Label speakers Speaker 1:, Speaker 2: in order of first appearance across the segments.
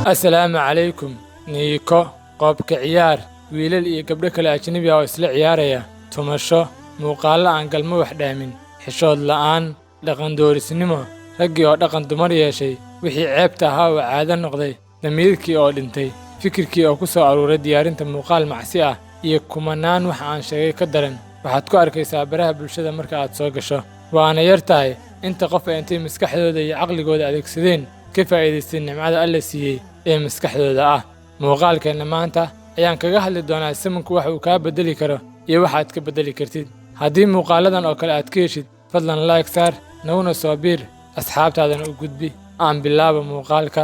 Speaker 1: السلام عليكم نيكو قوبك عيار wiilal iyo gabdho kale ajnabi ah oo isla ciyaaraya tumasho muuqaal aan galmo wax dhaamin xishood la'aan dhaqan doorisnimo raggii oo dhaqan dumar yeeshay wixii ceebta ahaa oo caado noqday damiirkii oo dhintay fikirkii oo ku soo aruuray diyaarinta muuqaal macsi ah iyo kumanaan wax aan sheegay ka daran waxaad ku arkaysaa baraha bulshada marka aad soo gasho waana yar tahay inta qof ay intay maskaxdooda iyo caqligooda adeegsadeen ka faa'iidaystay nimcada Alle siiyey ee maskaxdooda ah muuqaalkeena maanta ayaan kaga hadli doonaa samanku wax uu ka bedeli karo iyo waxa aad ka bedeli kartid haddii muuqaaladan oo kale aad ka heshid fadlan like saar naguna soo biir asxaabtaadana u gudbi aan bilaabo muuqaalka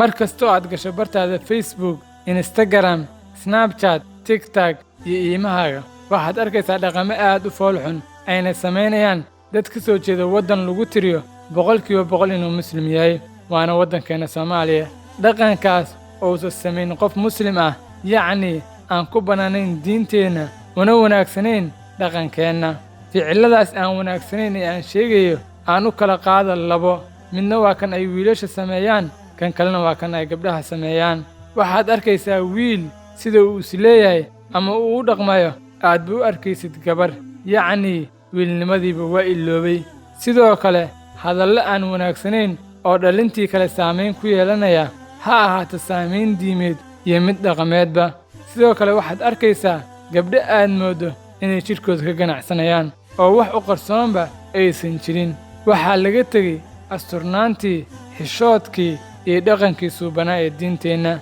Speaker 1: markastoo aad gasho bartaada Facebook, Instagram, Snapchat, TikTok iyo iimahaaga waxaad arkaysaa dhaqamo aad u fool xun ayna sameynayaan dad ka soo jeeda waddan lagu tiriyo 100% inuu muslim yahay waana waddankeena Soomaaliya dhaqankaas oo soo sameyn qof muslim ah yacni aan ku banaanayn diinteena una wanaagsanayn dhaqankeena ficiladaas aan wanaagsanayn ee aan sheegayo aan u kala qaado labo midna waa kan ay wiilasha sameeyaan kan kalena waa kan ay gabdhaha sameeyaan waxaad arkaysaa wiil sida uu is leeyahay ama uu u dhaqmayo aad buu arkaysid gabar yacni wiilnimadiiba waa iloobay sidoo kale hadallo aan wanaagsanayn oo dhalintii kale saamayn ku yeelanaya ha ahaato saamayn diimeed iyo mid dhaqameedba sidoo kale waxaad arkaysaa gabdho aad moodo inay jidhkooda ka ganacsanayaan oo wax u qarsoonba aysan jirin waxaa laga tegey asturnaantii xishoodkii iyo dhaqankii suubanaa ee diinteenna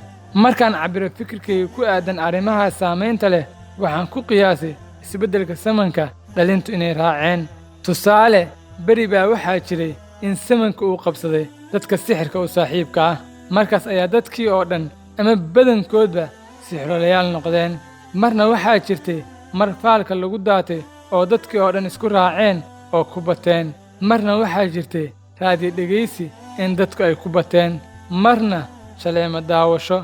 Speaker 1: markaan cabiro fikirkayga ku aadan arrimaha saamaynta leh waxaan ku qiyaasay isbeddelka samanka dhalintu inay raaceen tusaale beri baa waxaa jiray in samanka uu qabsaday dadka sixirka u saaxiibka ah markaas ayaa dadkii oo dhan ama badankoodba sixirolayaal noqdeen marna waxaa jirtay mar faalka lagu daatay oo dadkii oo dhan isku raaceen oo ku bateen marna waxaa jirtay raadiyo dhegaysi in dadku ay ku bateen marna shaleemo daawasho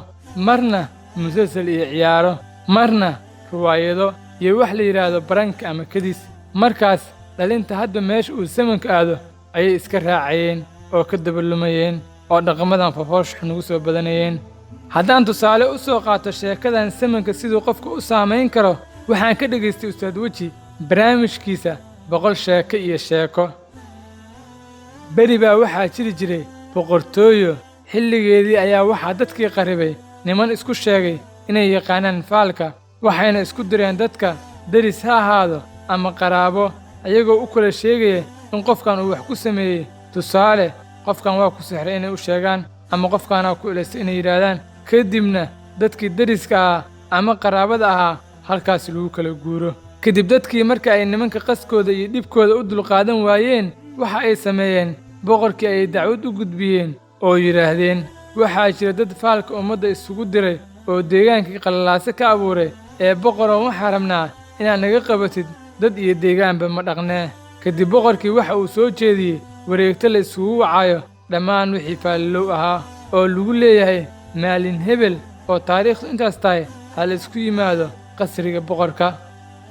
Speaker 1: marna musalsal iyo ciyaaro marna riwaayado iyo wax la yidhaahdo baranka ama kadis markaas dhalinta hadba meesha uu samanka aado ayay iska raacayeen oo ka dabalumayeen oo dhaqamadan fafoosh nugu soo badanayeen haddaan tusaale u soo qaato sheekadan samanka siduu qofka u saamayn karo waxaan ka dhegaystay ustaad weji barnaamijkiisa 100 sheeko iyo sheeko beri baa waxaa jiri jiray boqortooyo xilligeedii ayaa waxaa dadkii qaribay niman isku sheegay inay yaqaanaan faalka waxayna isku direen dadka deris ha ahaado ama qaraabo ayagoo u kala sheegaya in qofkan uu wax ku sameeyey tusaale qofkan waa ku sixray inay u sheegaan ama qofkaanaa ku ilaystay inay yidhaahdaan kadibna dadkii deriska ahaa ama qaraabada ahaa halkaas lagu kala guuro kadib dadkii marka ay nimanka qaskooda iyo dhibkooda u dulqaadan waayeen waxa ay sameeyeen boqorkii ayay dacwad u gudbiyeen oo yidhaahdeen waxaa jira dad faalka ummadda isugu diray oo deegaankii qalalaase ka abuuray ee boqoroon waxaa rabnaa inaad naga qabatid dad iyo deegaanba ma dhaqnee kadib boqorkii waxa uu soo jeediyey wareegto la isugu wacayo dhammaan wixii faalilow ahaa oo lagu leeyahay maalin hebel oo taariikhdu intaas tahay ha la isku yimaado qasriga boqorka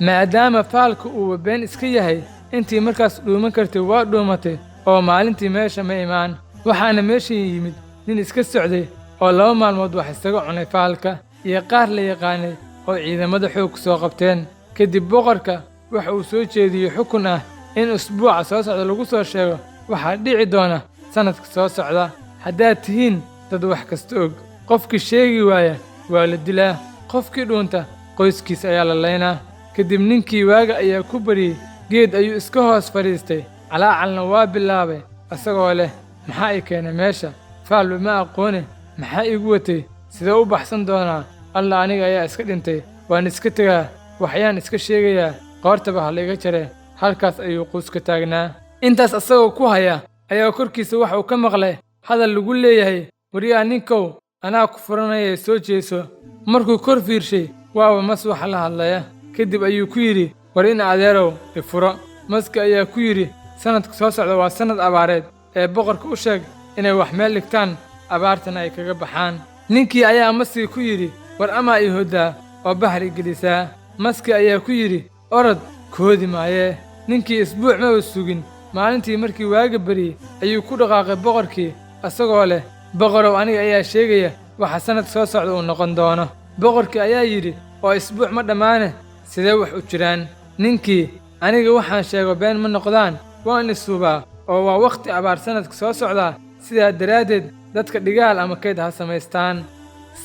Speaker 1: maadaama faalka uu been iska yahay intii markaas dhuuman kartay waa dhuumatay oo maalintii meesha ma imaan waxaana meesha yimid nin iska socday oo 2 maalmood wax isaga cunay faalka iyo qaar la yaqaanay oo ciidamada xoog ku soo qabteen kadib boqorka waxa uu soo jeediyey xukun ah in usbuuca soo socda lagu soo sheego waxaa dhici doona sanadka soo socda haddaad tihiin dad wax kasta og qofkii sheegi waaya waa la dilaa qofkii dhuunta qoyskiisa ayaa la laynaa kadib ninkii waaga ayaa ku bariyey geed ayuu iska hoos fadhiistay calaacalna waa bilaabay asagoo leh maxaa i keenay meesha faalba ma aqoone maxaa igu watay sidee u baxsan doonaa alla aniga ayaa iska dhintay waan iska tegaa, waxyaan iska sheegayaa, qoortaba ha layga jare. Halkaas ayuu quuska taagnaa. Intaas asagoo ku haya ayaa korkiisa waxa uu ka maqlay hadal lagu leeyahay, waryaa ninkow, anaa ku furanaya, soo jeeso. Markuu kor fiirshay, waaba mas waxa la hadlaya. Kadib ayuu ku yidhi, war in adeerow i furo. Maski ayaa ku yidhi, sanadka soo socda waa sanad abaareed, ee boqorka u sheeg inay wax meel dhigtaan, abaartana ay kaga baxaan. Ninkii ayaa maskii ku yidhi, war amaa ii hoddaa oo baxri gelisaa. Maski ayaa ku yidhi, orod, koodi maayee. Ninkii isbuuc ma sugin, maalintii markii waaga bariyey ayuu ku dhaqaaqay boqorkii, asagoo leh, boqorow, aniga ayaa sheegaya waxa sanadka soo socda uu noqon doono. Boqorkii ayaa yidhi, oo isbuuc ma dhammaane, sidee wax u jiraan? Ninkii, aniga waxaan sheego been ma noqdaan, waan isuubaa, oo waa wakhti abaar sanadka soo socdaa, sidaa daraaddeed dadka dhigaal ama kayd ha samaystaan.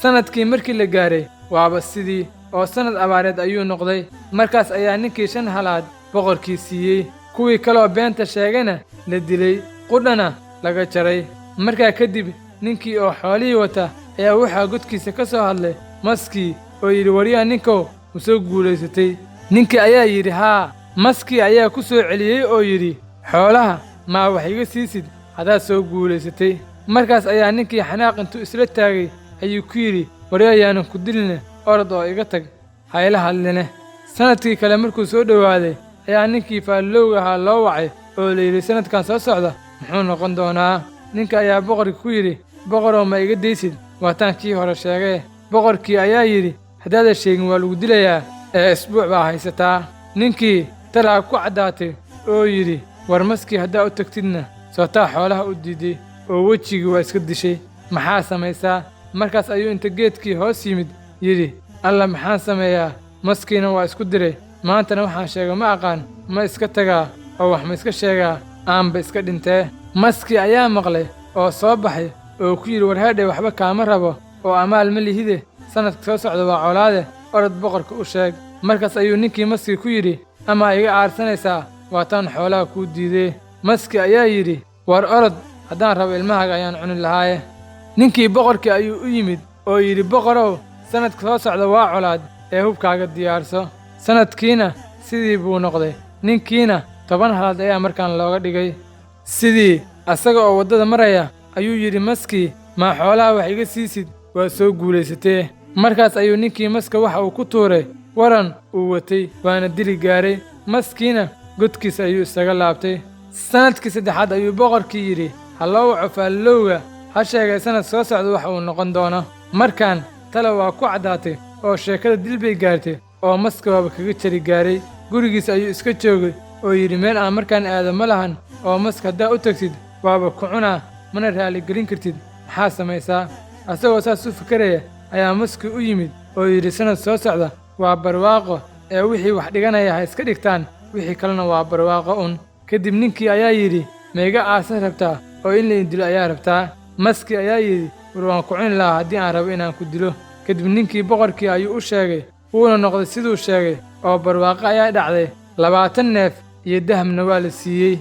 Speaker 1: Sanadkii markii la gaaray waaba sidii, oo sanad abaareed ayuu noqday. Markaas ayaa ninkii 5 halaad boqorkii siiyey, kuwii kaloo beenta sheegayna la dilay, qudhana laga jaray. Markaa kadib ninkii oo xoolihii wata ayaa waxaa godkiisa ka soo hadlay maskii oo yidhi, waryaa ninkow, u soo guulaysatay. Ninkii ayaa yidhi, haa. Maskii ayaa ku soo celiyey oo yidhi, xoolaha maa wax iga siisid haddaad soo guulaysatay. Markaas ayaa ninkii xanaaq intuu isla taagay ayuu ku yidhi, waryaa yaanan ku diline, orod oo iga tag, hayla hadline. Sanadkii kale markuu soo dhowaaday ayaa ninkii faallowga ahaa loo wacay oo la yidhi, sanadkan soo socda muxuu noqon doonaa? Ninka ayaa boqorkii ku yidhi, boqorow, ma iga daysid waataan kii hore sheegay. Boqorkii ayaa yidhi, haddaadan sheegin waa lagu dilayaa, ee isbuuc baa haysataa. Ninkii talaa ku caddaatay oo yidhi, war maskii haddaa u tagtidna sootaa xoolaha u diiday oo wejigii waa iska dishay, maxaa samaysaa? Markaas ayuu inta geedkii hoos yimid yidhi, alla maxaan sameeyaa? Maskiina waa isku diray, maantana waxaan sheega ma aqaan, ma iska tagaa oo wax ma iska sheegaa, aanba iska dhintee. Maskii ayaa maqlay oo soo baxay oo ku yidhi, war haadhe, waxba kaama rabo oo amaal ma lihide, sanadka soo socda waa colaade, orod boqorka u sheeg. Markaas ayuu ninkii maskii ku yidhi, amaa iga aarsanaysaa waataan xoolaha kuu diidee. Maskii ayaa yidhi, war orod, haddaan rabo ilmahaaga ayaan cuni lahaaye. Ninkii boqorkii ayuu u yimid oo yidhi, boqorow, sanadka soo socda waa colaad, ee hubkaaga diyaarso. Sanadkiina sidii buu noqday. Ninkiina 10 halaad ayaa markaan looga dhigay. Sidii asaga oo waddada maraya ayuu yidhi maskii, maa xoolaha wax iga siisid, waa soo guulaysatee. Markaas ayuu ninkii maska waxa uu ku tuuray waran uu watay, waana dili gaaray. Maskiina godkiisa ayuu isaga laabtay. Sanadkii 3aad ayuu boqorkii yidhi, ha loo waco faallowga, ha sheegay sanad soo socda waxa uu noqon doono. Markaan talo waa ku caddaatay oo sheekada dil bay gaartay, oo maska waaba kaga jari gaaray. Gurigiisa ayuu iska joogay oo yidhi, meel aan markaan aado ma lahan, oo maska haddaa u tagtid waaba ku cunaa, mana raaligelin kartid, maxaa samaysaa? Asagoo saas u fikeraya ayaa maskii u yimid oo yidhi, sanad soo socda waa barwaaqo, ee wixii wax dhiganaya ha iska dhigtaan, wixii kalena waa barwaaqo un. Kadib ninkii ayaa yidhi, ma iga aasa rabtaa oo in la dilo ayaa rabtaa? Maskii ayaa yidhi, war waan ku cuni lahaa haddii aan rabo inaan ku dilo. Kadib ninkii boqorkii ayuu u sheegay, wuuna noqday siduu sheegay, oo barwaaqo ayaa dhacday, 20 neef iyo dahabna waa la siiyey.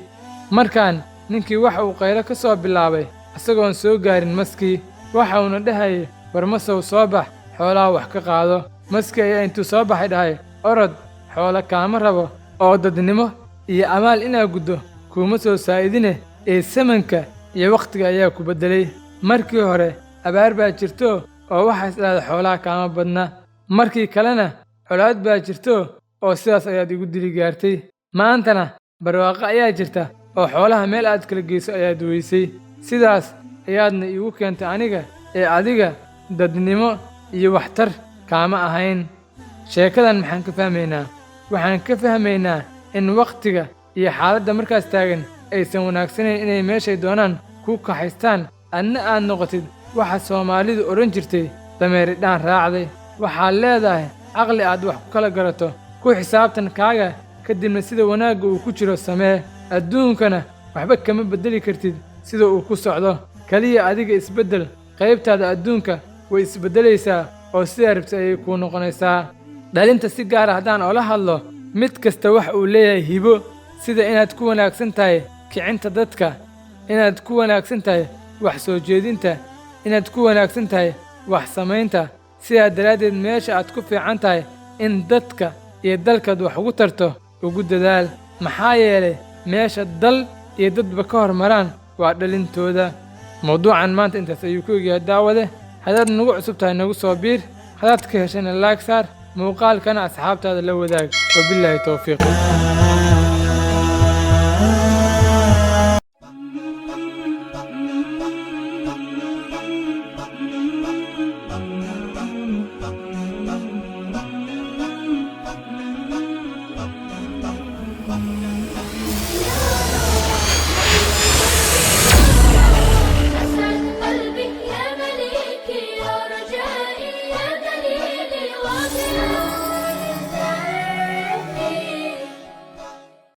Speaker 1: Markaan ninkii waxa uu qaylo ka soo bilaabay isagoon soo gaarin maskii, waxa uuna dhahayay, war masow soo bax, xoolaha wax ka qaado. Maskii ayaa intuu soo baxay dhahay, orod, xoolo kaama rabo, oo dadnimo iyo amaal inaa guddo kuuma soo saa'idine, ee samanka iyo wakhtiga ayaa ku beddelay. Markii hore abaar baa jirto oo waxaas dhahda xoolaha kaama badna, markii kalena colaad baa jirto oo sidaas ayaad igu dili gaartay. Maantana barwaaqo ayaa jirta oo xoolaha meel aad kala geyso ayaad weysay, sidaas ayaadna iigu keentay aniga, ee adiga dadnimo iyo waxtar kaama ahayn. Sheekadan maxaan ka fahmaynaa? Waxaan ka fahmaynaa in wakhtiga iyo xaaladda markaas taagan aysan wanaagsanayn inay meeshay doonaan ku kaxaystaan, adna aad noqotid waxa Soomaalidu odhan jirtay dameeri dhaan raacday. waxaad leedahay caqli aad wax ku kala garato, ku xisaabtan kaaga, kadibna sida wanaagga uu ku jiro samee. adduunkana waxba kama beddeli kartid sida uu ku socdo, kaliya adiga isbeddel. qaybtaada adduunka way isbeddelaysaa oo sidaa rabta ayay kuu noqonaysaa. dhalinta si gaara haddaan oola hadlo, mid kasta wax uu leeyahay hibo, sida inaad ku wanaagsan tahay kicinta dadka, inaad ku wanaagsan tahay wax soo jeedinta, inaad ku wanaagsan tahay wax samaynta. sidaa daraaddeed meesha aad ku fiican tahay in dadka iyo dalkaad wax ugu tarto ugu dadaal maxaa yeelay meesha dal iyo dadba ka hormaraan waa dhalintooda mawduucan maanta intaas ayuu ku egyahay daawade haddaad nagu cusub tahay nagu soo biir haddaad ka heshana laag saar muuqaalkana asxaabtaada la wadaag wabilaahi towfiiq